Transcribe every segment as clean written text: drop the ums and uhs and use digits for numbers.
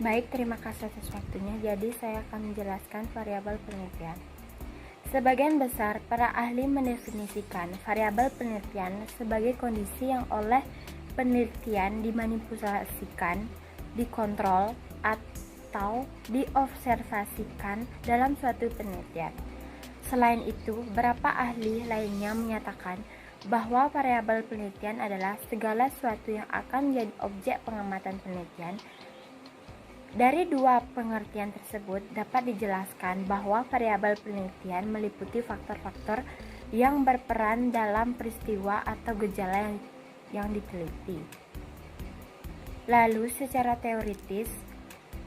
Baik, terima kasih atas waktunya. Jadi saya akan menjelaskan variabel penelitian. Sebagian besar para ahli mendefinisikan variabel penelitian sebagai kondisi yang oleh penelitian dimanipulasikan, dikontrol, atau diobservasikan dalam suatu penelitian. Selain itu, beberapa ahli lainnya menyatakan bahwa variabel penelitian adalah segala sesuatu yang akan menjadi objek pengamatan penelitian. Dari dua pengertian tersebut dapat dijelaskan bahwa variabel penelitian meliputi faktor-faktor yang berperan dalam peristiwa atau gejala yang diteliti. Lalu secara teoritis,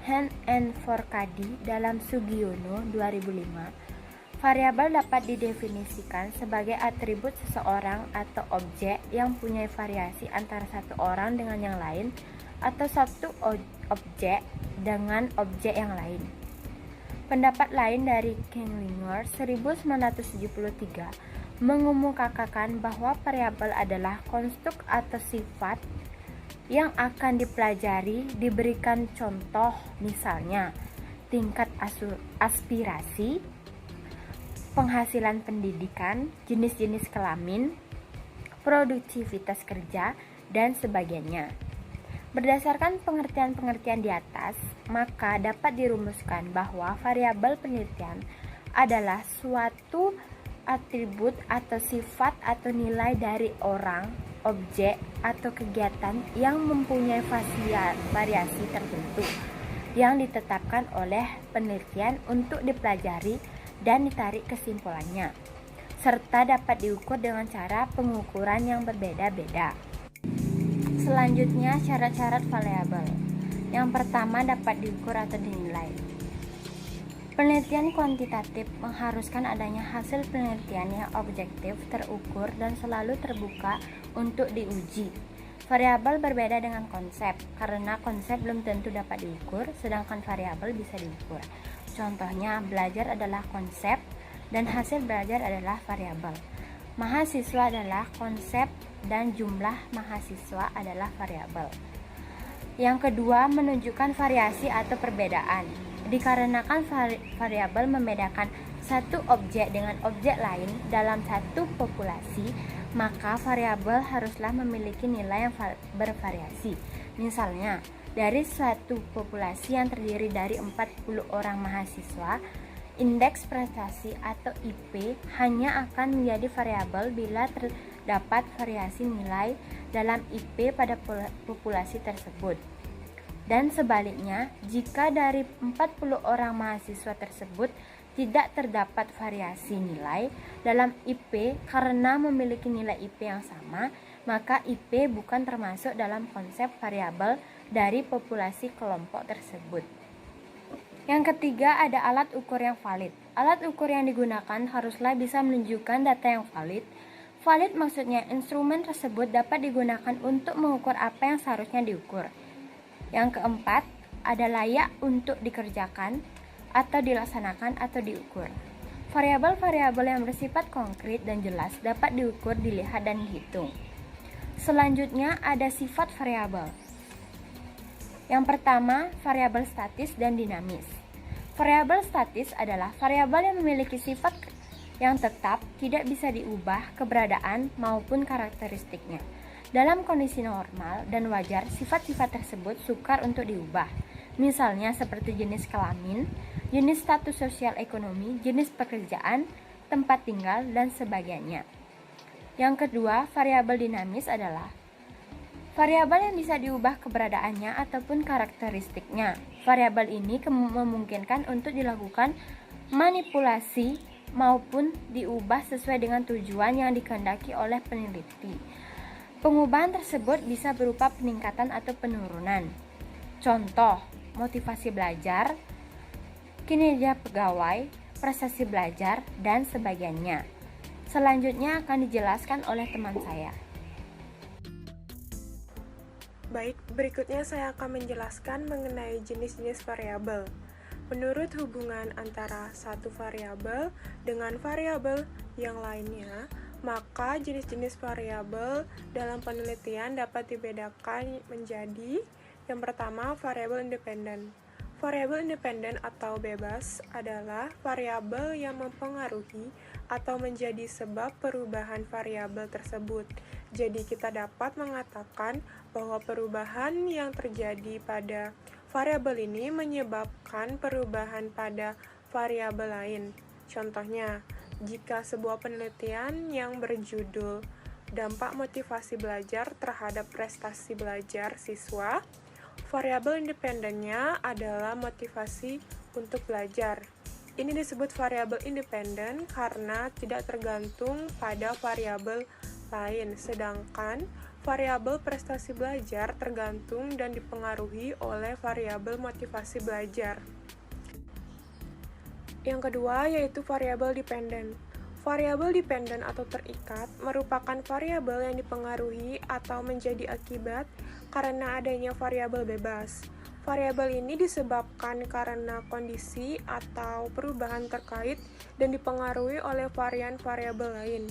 Han and Forcade dalam Sugiono 2005, variabel dapat didefinisikan sebagai atribut seseorang atau objek yang punya variasi antara satu orang dengan yang lain atau satu objek dengan objek yang lain. Pendapat lain dari Kenglinger 1973 mengemukakan bahwa variabel adalah konstruk atau sifat yang akan dipelajari, diberikan contoh misalnya tingkat aspirasi, penghasilan pendidikan, jenis-jenis kelamin, produktivitas kerja, dan sebagainya. Berdasarkan pengertian-pengertian di atas, maka dapat dirumuskan bahwa variabel penelitian adalah suatu atribut atau sifat atau nilai dari orang, objek, atau kegiatan yang mempunyai variasi tertentu yang ditetapkan oleh penelitian untuk dipelajari dan ditarik kesimpulannya, serta dapat diukur dengan cara pengukuran yang berbeda-beda. Selanjutnya, syarat-syarat variabel. Yang pertama, dapat diukur atau dinilai. Penelitian kuantitatif mengharuskan adanya hasil penelitian yang objektif, terukur, dan selalu terbuka untuk diuji. Variabel berbeda dengan konsep, karena konsep belum tentu dapat diukur, sedangkan variabel bisa diukur. Contohnya, belajar adalah konsep, dan hasil belajar adalah variabel. Mahasiswa adalah konsep, dan jumlah mahasiswa adalah variabel. Yang kedua, menunjukkan variasi atau perbedaan. Dikarenakan variabel membedakan satu objek dengan objek lain dalam satu populasi, maka variabel haruslah memiliki nilai yang bervariasi. Misalnya, dari suatu populasi yang terdiri dari 40 orang mahasiswa, indeks prestasi atau IP hanya akan menjadi variabel bila terdapat variasi nilai dalam IP pada populasi tersebut. Dan sebaliknya, jika dari 40 orang mahasiswa tersebut tidak terdapat variasi nilai dalam IP karena memiliki nilai IP yang sama, maka IP bukan termasuk dalam konsep variabel dari populasi kelompok tersebut. Yang ketiga, ada alat ukur yang valid. Alat ukur yang digunakan haruslah bisa menunjukkan data yang valid. Valid maksudnya instrumen tersebut dapat digunakan untuk mengukur apa yang seharusnya diukur. Yang keempat, ada layak untuk dikerjakan atau dilaksanakan atau diukur. Variabel-variabel yang bersifat konkret dan jelas dapat diukur, dilihat, dan dihitung. Selanjutnya, ada sifat variabel. Yang pertama, variabel statis dan dinamis. Variabel statis adalah variabel yang memiliki sifat yang tetap, tidak bisa diubah keberadaan maupun karakteristiknya. Dalam kondisi normal dan wajar, sifat-sifat tersebut sukar untuk diubah. Misalnya seperti jenis kelamin, jenis status sosial ekonomi, jenis pekerjaan, tempat tinggal, dan sebagainya. Yang kedua, variabel dinamis adalah variabel yang bisa diubah keberadaannya ataupun karakteristiknya. Variabel ini memungkinkan untuk dilakukan manipulasi maupun diubah sesuai dengan tujuan yang dikehendaki oleh peneliti. Pengubahan tersebut bisa berupa peningkatan atau penurunan. Contoh, motivasi belajar, kinerja pegawai, prestasi belajar, dan sebagainya. Selanjutnya akan dijelaskan oleh teman saya. Baik, berikutnya saya akan menjelaskan mengenai jenis-jenis variabel. Menurut hubungan antara satu variabel dengan variabel yang lainnya, maka jenis-jenis variabel dalam penelitian dapat dibedakan menjadi yang pertama, variabel independen. Variabel independen atau bebas adalah variabel yang mempengaruhi atau menjadi sebab perubahan variabel tersebut. Jadi kita dapat mengatakan bahwa perubahan yang terjadi pada variabel ini menyebabkan perubahan pada variabel lain. Contohnya, jika sebuah penelitian yang berjudul dampak motivasi belajar terhadap prestasi belajar siswa, variabel independennya adalah motivasi untuk belajar. Ini disebut variabel independen karena tidak tergantung pada variabel lain, sedangkan variabel prestasi belajar tergantung dan dipengaruhi oleh variabel motivasi belajar. Yang kedua yaitu variabel dependen. Variabel dependen atau terikat merupakan variabel yang dipengaruhi atau menjadi akibat karena adanya variabel bebas. Variabel ini disebabkan karena kondisi atau perubahan terkait dan dipengaruhi oleh varian variabel lain.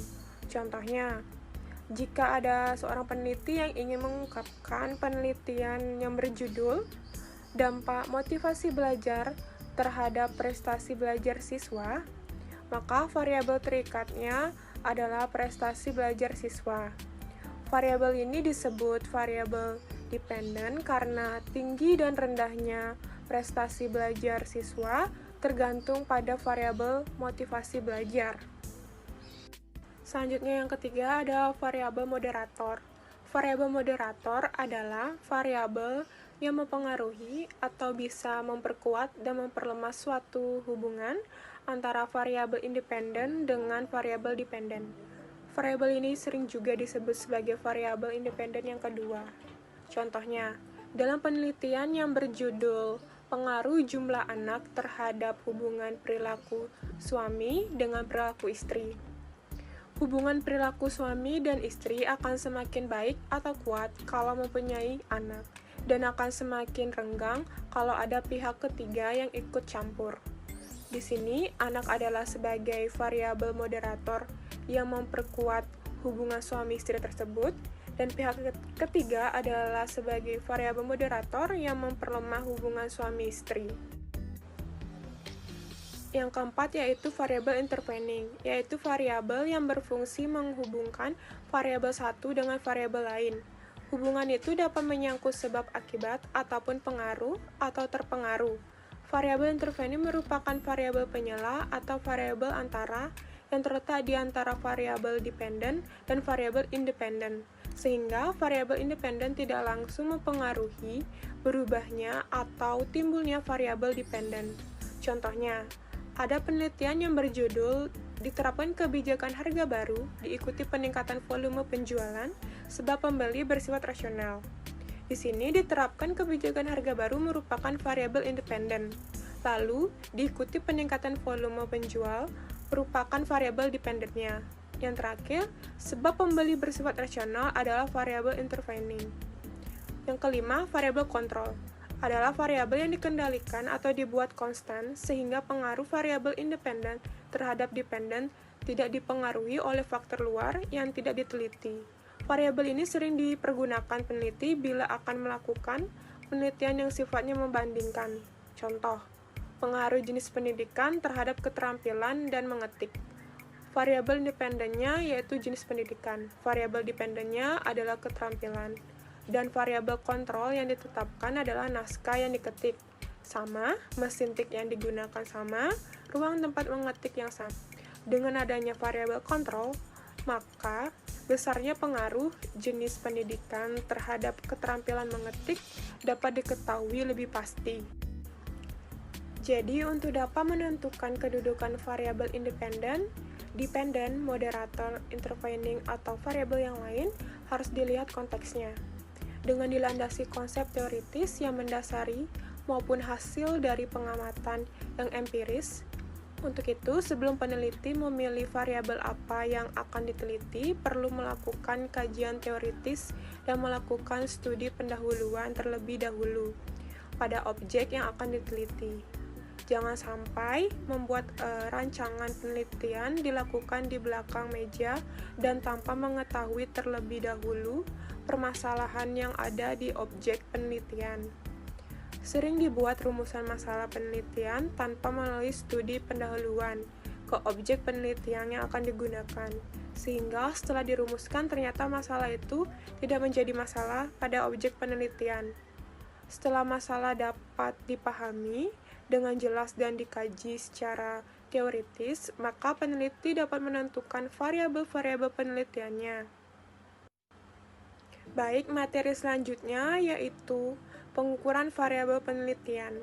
Contohnya, jika ada seorang peneliti yang ingin mengungkapkan penelitian yang berjudul dampak motivasi belajar terhadap prestasi belajar siswa, maka variabel terikatnya adalah prestasi belajar siswa. Variabel ini disebut variabel dependen karena tinggi dan rendahnya prestasi belajar siswa tergantung pada variabel motivasi belajar. Selanjutnya yang ketiga ada variabel moderator. Variabel moderator adalah variabel yang mempengaruhi atau bisa memperkuat dan memperlemah suatu hubungan antara variabel independen dengan variabel dependen. Variabel ini sering juga disebut sebagai variabel independen yang kedua. Contohnya, dalam penelitian yang berjudul pengaruh jumlah anak terhadap hubungan perilaku suami dengan perilaku istri. Hubungan perilaku suami dan istri akan semakin baik atau kuat kalau mempunyai anak, dan akan semakin renggang kalau ada pihak ketiga yang ikut campur. Di sini, anak adalah sebagai variabel moderator yang memperkuat hubungan suami istri tersebut, dan pihak ketiga adalah sebagai variabel moderator yang memperlemah hubungan suami istri. Yang keempat yaitu variabel intervening, yaitu variabel yang berfungsi menghubungkan variabel satu dengan variabel lain. Hubungan itu dapat menyangkut sebab akibat ataupun pengaruh atau terpengaruh. Variabel intervening merupakan variabel penyela atau variabel antara yang terletak di antara variabel dependen dan variabel independen, sehingga variabel independen tidak langsung mempengaruhi berubahnya atau timbulnya variabel dependen. Contohnya, ada penelitian yang berjudul diterapkan kebijakan harga baru diikuti peningkatan volume penjualan sebab pembeli bersifat rasional. Di sini diterapkan kebijakan harga baru merupakan variabel independen. Lalu, diikuti peningkatan volume penjual merupakan variabel dependennya. Yang terakhir, sebab pembeli bersifat rasional adalah variabel intervening. Yang kelima, variabel kontrol adalah variabel yang dikendalikan atau dibuat konstan sehingga pengaruh variabel independen terhadap dependen tidak dipengaruhi oleh faktor luar yang tidak diteliti. Variabel ini sering dipergunakan peneliti bila akan melakukan penelitian yang sifatnya membandingkan. Contoh, pengaruh jenis pendidikan terhadap keterampilan dan mengetik. Variabel independennya yaitu jenis pendidikan. Variabel dependennya adalah keterampilan. Dan variabel kontrol yang ditetapkan adalah naskah yang diketik. Sama, mesin tik yang digunakan sama, ruang tempat mengetik yang sama. Dengan adanya variabel kontrol, maka besarnya pengaruh jenis pendidikan terhadap keterampilan mengetik dapat diketahui lebih pasti. Jadi, untuk dapat menentukan kedudukan variabel independen, dependen, moderator, intervening, atau variabel yang lain, harus dilihat konteksnya. Dengan dilandasi konsep teoritis yang mendasari maupun hasil dari pengamatan yang empiris. Untuk itu, sebelum peneliti memilih variabel apa yang akan diteliti, perlu melakukan kajian teoritis dan melakukan studi pendahuluan terlebih dahulu pada objek yang akan diteliti. Jangan sampai membuat rancangan penelitian dilakukan di belakang meja dan tanpa mengetahui terlebih dahulu permasalahan yang ada di objek penelitian. Sering dibuat rumusan masalah penelitian tanpa melalui studi pendahuluan ke objek penelitian yang akan digunakan, sehingga setelah dirumuskan ternyata masalah itu tidak menjadi masalah pada objek penelitian. Setelah masalah dapat dipahami dengan jelas dan dikaji secara teoritis, maka peneliti dapat menentukan variabel-variabel penelitiannya. Baik, materi selanjutnya yaitu pengukuran variabel penelitian.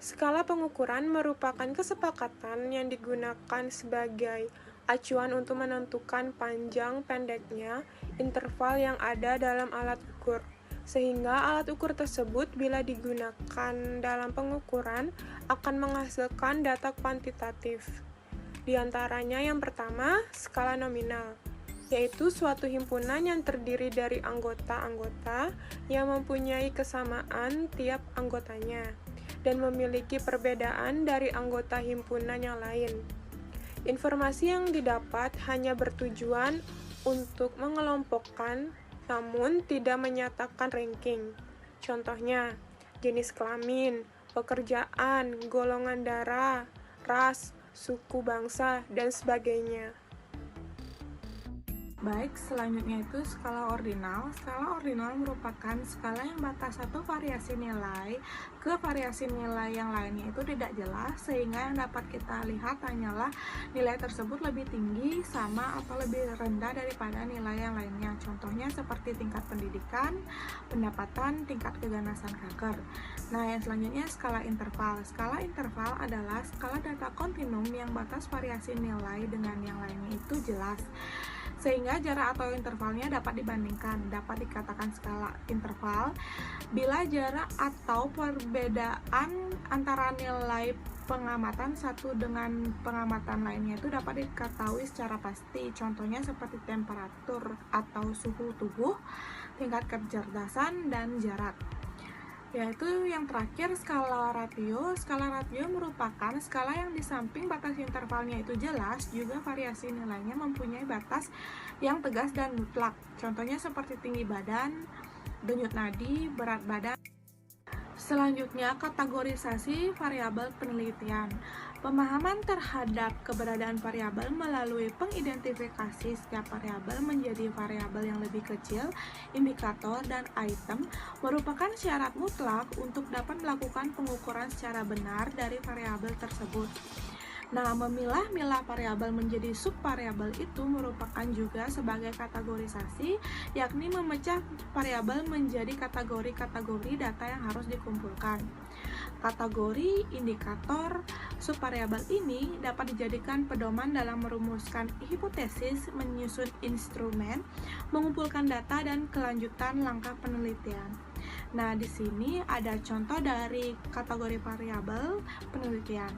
Skala pengukuran merupakan kesepakatan yang digunakan sebagai acuan untuk menentukan panjang pendeknya interval yang ada dalam alat ukur, sehingga alat ukur tersebut bila digunakan dalam pengukuran akan menghasilkan data kuantitatif. Di antaranya yang pertama, skala nominal, yaitu suatu himpunan yang terdiri dari anggota-anggota yang mempunyai kesamaan tiap anggotanya dan memiliki perbedaan dari anggota himpunan yang lain. Informasi yang didapat hanya bertujuan untuk mengelompokkan, namun tidak menyatakan ranking. Contohnya, jenis kelamin, pekerjaan, golongan darah, ras, suku bangsa, dan sebagainya. Baik, selanjutnya itu skala ordinal. Skala ordinal merupakan skala yang batas satu variasi nilai ke variasi nilai yang lainnya itu tidak jelas, sehingga yang dapat kita lihat hanyalah nilai tersebut lebih tinggi, sama, atau lebih rendah daripada nilai yang lainnya. Contohnya seperti tingkat pendidikan, pendapatan, tingkat keganasan kanker. Nah, yang selanjutnya skala interval. Skala interval adalah skala data kontinum yang batas variasi nilai dengan yang lainnya itu jelas, sehingga jarak atau intervalnya dapat dibandingkan. Dapat dikatakan skala interval bila jarak atau perbedaan antara nilai pengamatan satu dengan pengamatan lainnya itu dapat diketahui secara pasti. Contohnya seperti temperatur atau suhu tubuh, tingkat kecerdasan, dan jarak. Yaitu yang terakhir, skala ratio. Skala ratio merupakan skala yang di samping batas intervalnya itu jelas, juga variasi nilainya mempunyai batas yang tegas dan mutlak. Contohnya seperti tinggi badan, denyut nadi, berat badan. Selanjutnya, kategorisasi variabel penelitian. Pemahaman terhadap keberadaan variabel melalui pengidentifikasi setiap variabel menjadi variabel yang lebih kecil, indikator, dan item merupakan syarat mutlak untuk dapat melakukan pengukuran secara benar dari variabel tersebut. Nah, memilah-milah variabel menjadi subvariabel itu merupakan juga sebagai kategorisasi, yakni memecah variabel menjadi kategori-kategori data yang harus dikumpulkan. Kategori, indikator, subvariabel ini dapat dijadikan pedoman dalam merumuskan hipotesis, menyusun instrumen, mengumpulkan data, dan kelanjutan langkah penelitian. Nah, di sini ada contoh dari kategori variabel penelitian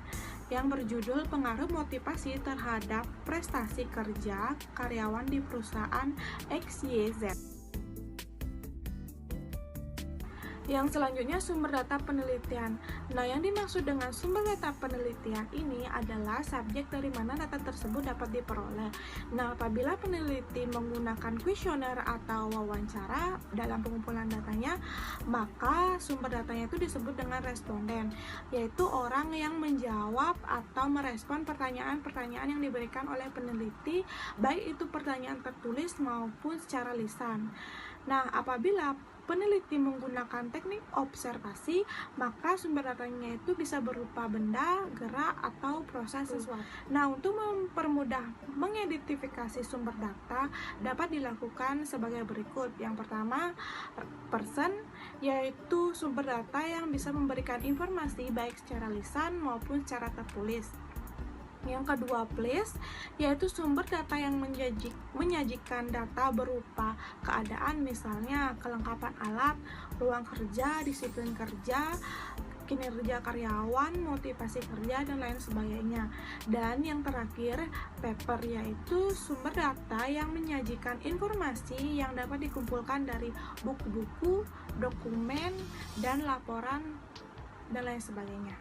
yang berjudul pengaruh motivasi terhadap prestasi kerja karyawan di perusahaan XYZ. Yang selanjutnya, sumber data penelitian. Nah, yang dimaksud dengan sumber data penelitian ini adalah subjek dari mana data tersebut dapat diperoleh. Nah, apabila peneliti menggunakan kuesioner atau wawancara dalam pengumpulan datanya, maka sumber datanya itu disebut dengan responden, yaitu orang yang menjawab atau merespon pertanyaan-pertanyaan yang diberikan oleh peneliti, baik itu pertanyaan tertulis maupun secara lisan. Nah, apabila peneliti menggunakan teknik observasi, maka sumber datanya itu bisa berupa benda, gerak, atau proses sesuatu. Nah, untuk mempermudah mengidentifikasi sumber data dapat dilakukan sebagai berikut. Yang pertama, person, yaitu sumber data yang bisa memberikan informasi baik secara lisan maupun secara tertulis. Yang kedua, place, yaitu sumber data yang menyajikan data berupa keadaan, misalnya kelengkapan alat, ruang kerja, disiplin kerja, kinerja karyawan, motivasi kerja, dan lain sebagainya. Dan yang terakhir, paper, yaitu sumber data yang menyajikan informasi yang dapat dikumpulkan dari buku-buku, dokumen, dan laporan, dan lain sebagainya.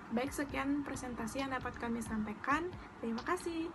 Baik, sekian presentasi yang dapat kami sampaikan. Terima kasih.